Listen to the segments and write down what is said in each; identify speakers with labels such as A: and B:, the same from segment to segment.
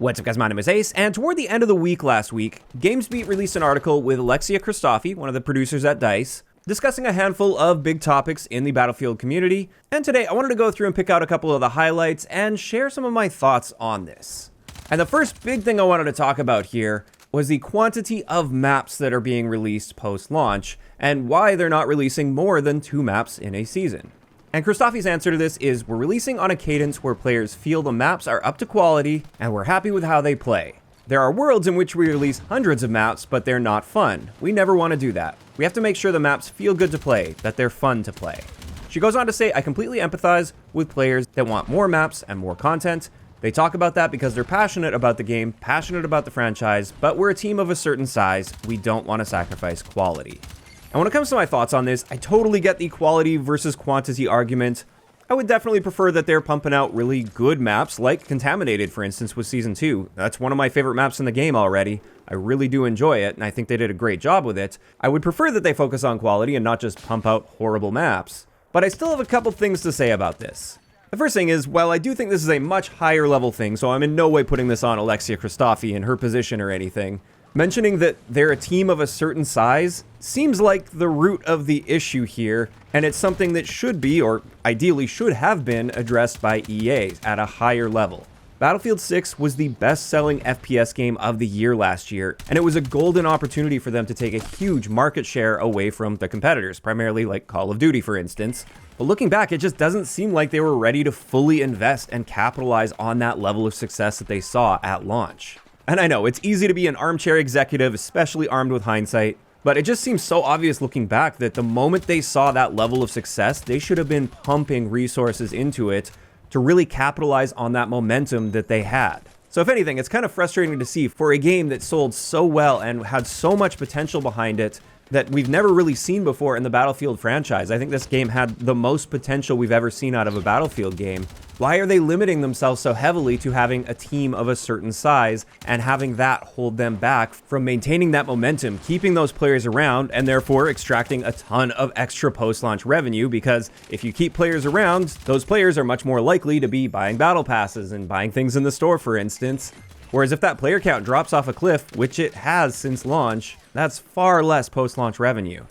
A: What's up guys, my name is Ace, and toward the end of the week last week, GamesBeat released an article with Alexia Christofi, one of the producers at DICE, discussing a handful of big topics in the Battlefield community, and today I wanted to go through and pick out a couple of the highlights and share some of my thoughts on this. And the first big thing I wanted to talk about here was the quantity of maps that are being released post-launch, and why they're not releasing more than 2 maps in a season. And Christofi's answer to this is, we're releasing on a cadence where players feel the maps are up to quality, and we're happy with how they play. There are worlds in which we release hundreds of maps, but they're not fun. We never want to do that. We have to make sure the maps feel good to play, that they're fun to play. She goes on to say, I completely empathize with players that want more maps and more content. They talk about that because they're passionate about the game, passionate about the franchise, but we're a team of a certain size. We don't want to sacrifice quality. And when it comes to my thoughts on this, I totally get the quality versus quantity argument. I would definitely prefer that they're pumping out really good maps, like Contaminated, for instance, with Season 2. That's one of my favorite maps in the game already. I really do enjoy it, and I think they did a great job with it. I would prefer that they focus on quality and not just pump out horrible maps. But I still have a couple things to say about this. The first thing is, while I do think this is a much higher level thing, so I'm in no way putting this on Alexia Christofi in her position or anything, mentioning that they're a team of a certain size seems like the root of the issue here, and it's something that should be, or ideally should have been, addressed by EA at a higher level. Battlefield 6 was the best-selling FPS game of the year last year, and it was a golden opportunity for them to take a huge market share away from the competitors, primarily like Call of Duty, for instance. But looking back, it just doesn't seem like they were ready to fully invest and capitalize on that level of success that they saw at launch. And I know, it's easy to be an armchair executive, especially armed with hindsight, but it just seems so obvious looking back that the moment they saw that level of success, they should have been pumping resources into it to really capitalize on that momentum that they had. So if anything, it's kind of frustrating to see for a game that sold so well and had so much potential behind it that we've never really seen before in the Battlefield franchise. I think this game had the most potential we've ever seen out of a Battlefield game. Why are they limiting themselves so heavily to having a team of a certain size and having that hold them back from maintaining that momentum, keeping those players around, and therefore extracting a ton of extra post-launch revenue? Because if you keep players around, those players are much more likely to be buying battle passes and buying things in the store, for instance. Whereas if that player count drops off a cliff, which it has since launch, that's far less post-launch revenue.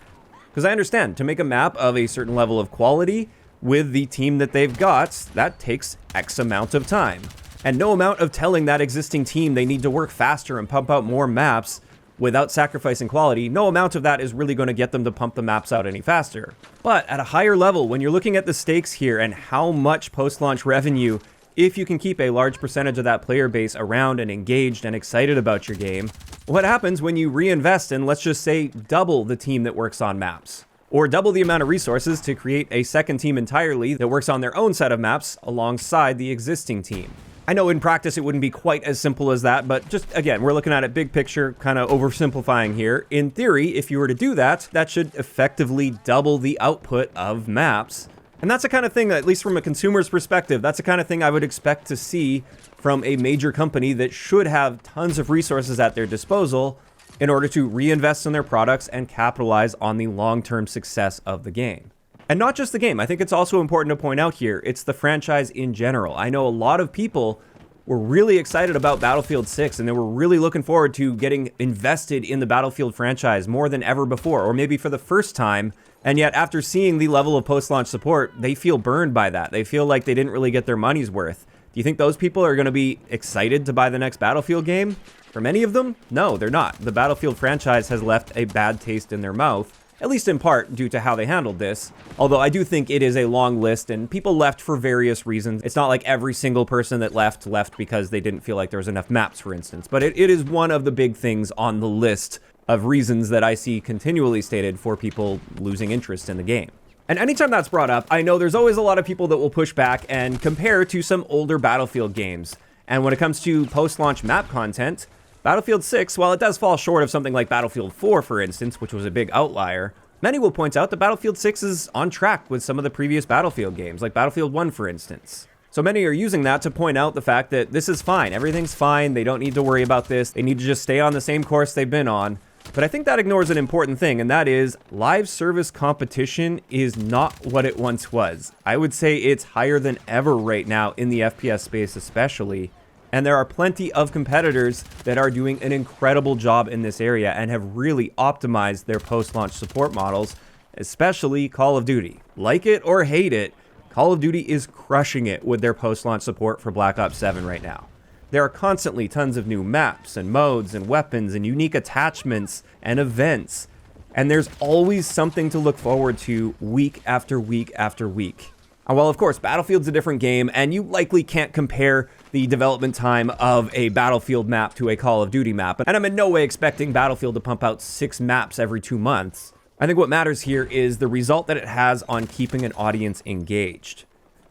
A: Because I understand, to make a map of a certain level of quality with the team that they've got, that takes X amount of time. And no amount of telling that existing team they need to work faster and pump out more maps without sacrificing quality, no amount of that is really going to get them to pump the maps out any faster. But at a higher level, when you're looking at the stakes here and how much post-launch revenue, if you can keep a large percentage of that player base around and engaged and excited about your game, what happens when you reinvest in, let's just say, double the team that works on maps? Or double the amount of resources to create a second team entirely that works on their own set of maps alongside the existing team. I know in practice it wouldn't be quite as simple as that, but just again, we're looking at it big picture, kind of oversimplifying here. In theory, if you were to do that, that should effectively double the output of maps. And that's the kind of thing, at least from a consumer's perspective, that's the kind of thing I would expect to see from a major company that should have tons of resources at their disposal in order to reinvest in their products and capitalize on the long-term success of the game. And not just the game, I think it's also important to point out here, it's the franchise in general. I know a lot of people were really excited about Battlefield 6 and they were really looking forward to getting invested in the Battlefield franchise more than ever before, or maybe for the first time. And yet after seeing the level of post-launch support, they feel burned by that. They feel like they didn't really get their money's worth. Do you think those people are going to be excited to buy the next Battlefield game? For many of them, no, they're not. The Battlefield franchise has left a bad taste in their mouth, at least in part due to how they handled this. Although I do think it is a long list and people left for various reasons. It's not like every single person that left because they didn't feel like there was enough maps, for instance. But it is one of the big things on the list of reasons that I see continually stated for people losing interest in the game. And anytime that's brought up, I know there's always a lot of people that will push back and compare to some older Battlefield games. And when it comes to post-launch map content, Battlefield 6, while it does fall short of something like Battlefield 4, for instance, which was a big outlier, many will point out that Battlefield 6 is on track with some of the previous Battlefield games, like Battlefield 1, for instance. So many are using that to point out the fact that this is fine, everything's fine, they don't need to worry about this, they need to just stay on the same course they've been on. But I think that ignores an important thing, and that is live service competition is not what it once was. I would say it's higher than ever right now in the FPS space especially. And there are plenty of competitors that are doing an incredible job in this area and have really optimized their post-launch support models, especially Call of Duty. Like it or hate it, Call of Duty is crushing it with their post-launch support for Black Ops 7 right now. There are constantly tons of new maps and modes and weapons and unique attachments and events. And there's always something to look forward to week after week after week. And while of course Battlefield's a different game and you likely can't compare the development time of a Battlefield map to a Call of Duty map, and I'm in no way expecting Battlefield to pump out 6 maps every 2 months, I think what matters here is the result that it has on keeping an audience engaged.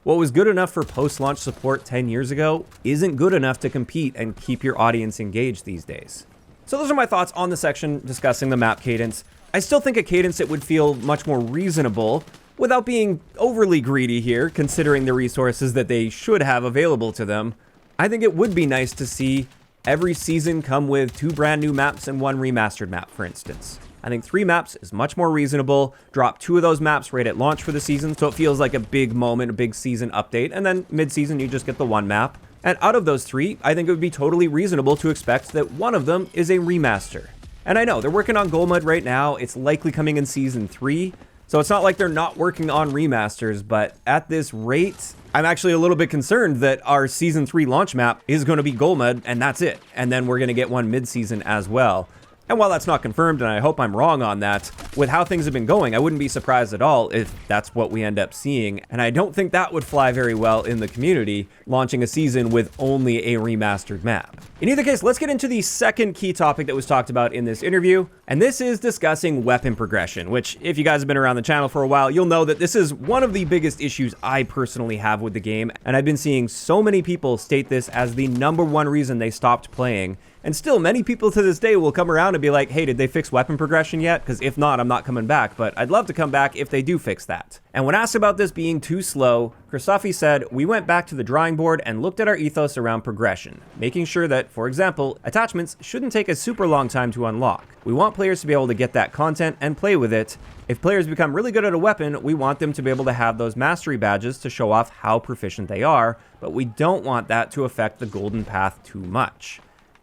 A: What was good enough for post-launch support 10 years ago isn't good enough to compete and keep your audience engaged these days. So those are my thoughts on the section discussing the map cadence. I still think a cadence that would feel much more reasonable without being overly greedy here, considering the resources that they should have available to them. I think it would be nice to see every season come with 2 brand new maps and 1 remastered map, for instance. I think 3 maps is much more reasonable. Drop 2 of those maps right at launch for the season, so it feels like a big moment, a big season update, and then mid-season you just get the 1 map. And out of those 3, I think it would be totally reasonable to expect that one of them is a remaster. And I know, they're working on Gold Mud right now, it's likely coming in Season 3, so it's not like they're not working on remasters, but at this rate, I'm actually a little bit concerned that our Season 3 launch map is going to be Gold Mud, and that's it. And then we're going to get one mid-season as well. And while that's not confirmed, and I hope I'm wrong on that, with how things have been going, I wouldn't be surprised at all if that's what we end up seeing. And I don't think that would fly very well in the community, launching a season with only a remastered map. In either case, let's get into the second key topic that was talked about in this interview, and this is discussing weapon progression, which, if you guys have been around the channel for a while, you'll know that this is one of the biggest issues I personally have with the game, and I've been seeing so many people state this as the #1 reason they stopped playing. And still, many people to this day will come around and be like, hey, did they fix weapon progression yet? Because if not, I'm not coming back, but I'd love to come back if they do fix that. And when asked about this being too slow, Christofi said, we went back to the drawing board and looked at our ethos around progression, making sure that, for example, attachments shouldn't take a super long time to unlock. We want players to be able to get that content and play with it. If players become really good at a weapon, we want them to be able to have those mastery badges to show off how proficient they are, but we don't want that to affect the golden path too much.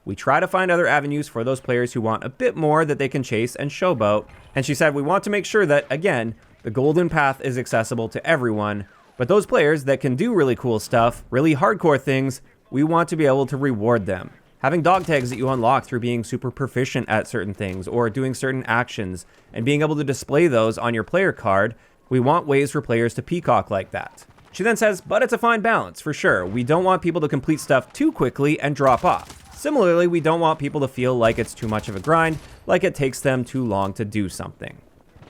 A: We try to find other avenues for those players who want a bit more that they can chase and showboat. And she said, we want to make sure that, again, the golden path is accessible to everyone, but those players that can do really cool stuff, really hardcore things, we want to be able to reward them. Having dog tags that you unlock through being super proficient at certain things or doing certain actions and being able to display those on your player card, we want ways for players to peacock like that. She then says, but it's a fine balance, for sure. We don't want people to complete stuff too quickly and drop off. Similarly, we don't want people to feel like it's too much of a grind, like it takes them too long to do something.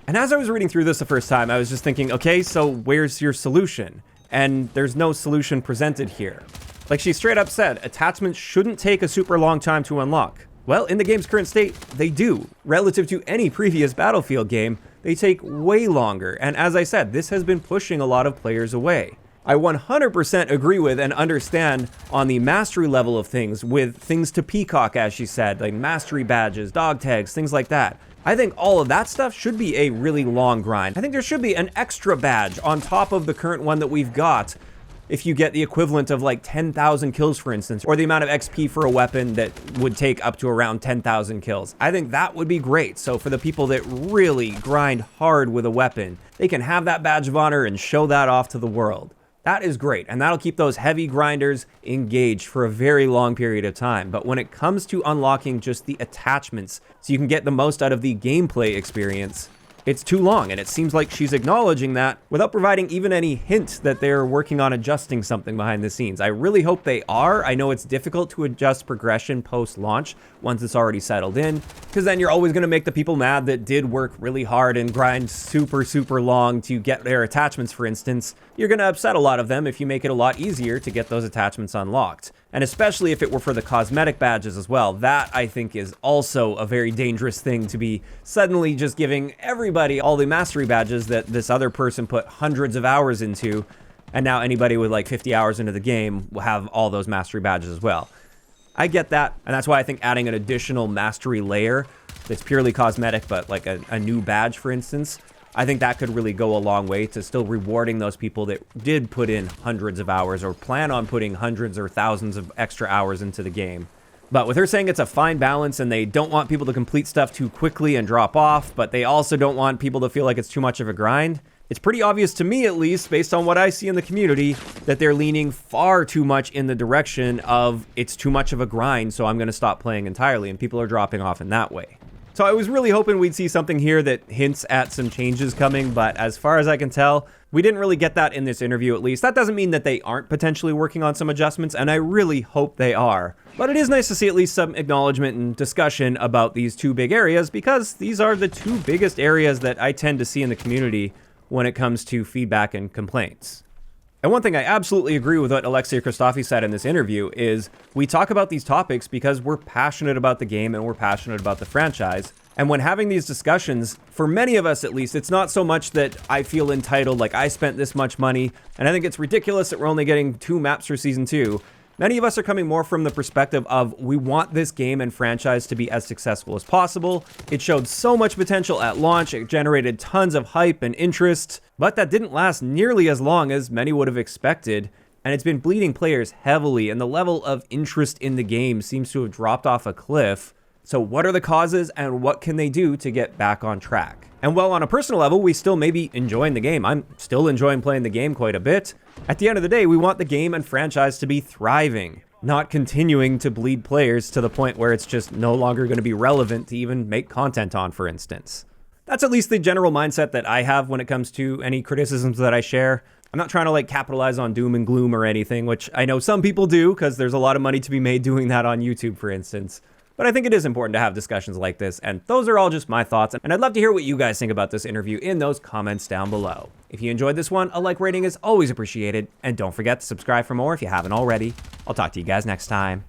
A: And as I was reading through this the first time, I was just thinking, okay, so where's your solution? And there's no solution presented here. Like she straight up said, attachments shouldn't take a super long time to unlock. Well, in the game's current state, they do. Relative to any previous Battlefield game, they take way longer. And as I said, this has been pushing a lot of players away. I 100% agree with and understand on the mastery level of things, with things to peacock, as she said, like mastery badges, dog tags, things like that. I think all of that stuff should be a really long grind. I think there should be an extra badge on top of the current one that we've got if you get the equivalent of like 10,000 kills, for instance, or the amount of XP for a weapon that would take up to around 10,000 kills. I think that would be great. So for the people that really grind hard with a weapon, they can have that badge of honor and show that off to the world. That is great, and that'll keep those heavy grinders engaged for a very long period of time. But when it comes to unlocking just the attachments so you can get the most out of the gameplay experience, it's too long, and it seems like she's acknowledging that without providing even any hint that they're working on adjusting something behind the scenes. I really hope they are. I know it's difficult to adjust progression post-launch once it's already settled in, because then you're always going to make the people mad that did work really hard and grind super long to get their attachments, for instance. You're going to upset a lot of them if you make it a lot easier to get those attachments unlocked. And especially if it were for the cosmetic badges as well. That, I think, is also a very dangerous thing to be suddenly just giving everybody all the mastery badges that this other person put hundreds of hours into, and now anybody with like 50 hours into the game will have all those mastery badges as well. I get that, and that's why I think adding an additional mastery layer that's purely cosmetic, but like a new badge, for instance, I think that could really go a long way to still rewarding those people that did put in hundreds of hours or plan on putting hundreds or thousands of extra hours into the game. But with her saying it's a fine balance and they don't want people to complete stuff too quickly and drop off, but they also don't want people to feel like it's too much of a grind, it's pretty obvious to me, at least, based on what I see in the community, that they're leaning far too much in the direction of it's too much of a grind, so I'm going to stop playing entirely, and people are dropping off in that way. So I was really hoping we'd see something here that hints at some changes coming, but as far as I can tell, we didn't really get that in this interview, at least. That doesn't mean that they aren't potentially working on some adjustments, and I really hope they are. But it is nice to see at least some acknowledgement and discussion about these two big areas, because these are the two biggest areas that I tend to see in the community when it comes to feedback and complaints. And one thing I absolutely agree with what Alexia Christofi said in this interview is we talk about these topics because we're passionate about the game and we're passionate about the franchise. And when having these discussions, for many of us at least, it's not so much that I feel entitled, like I spent this much money, and I think it's ridiculous that we're only getting 2 maps for Season 2. Many of us are coming more from the perspective of we want this game and franchise to be as successful as possible. It showed so much potential at launch, it generated tons of hype and interest, but that didn't last nearly as long as many would have expected, and it's been bleeding players heavily, and the level of interest in the game seems to have dropped off a cliff. So what are the causes and what can they do to get back on track? And while on a personal level, we still may be enjoying the game. I'm still enjoying playing the game quite a bit. At the end of the day, we want the game and franchise to be thriving, not continuing to bleed players to the point where it's just no longer going to be relevant to even make content on, for instance. That's at least the general mindset that I have when it comes to any criticisms that I share. I'm not trying to capitalize on doom and gloom or anything, which I know some people do because there's a lot of money to be made doing that on YouTube, for instance. But I think it is important to have discussions like this, and those are all just my thoughts, and I'd love to hear what you guys think about this interview in those comments down below. If you enjoyed this one, a like rating is always appreciated, and don't forget to subscribe for more if you haven't already. I'll talk to you guys next time.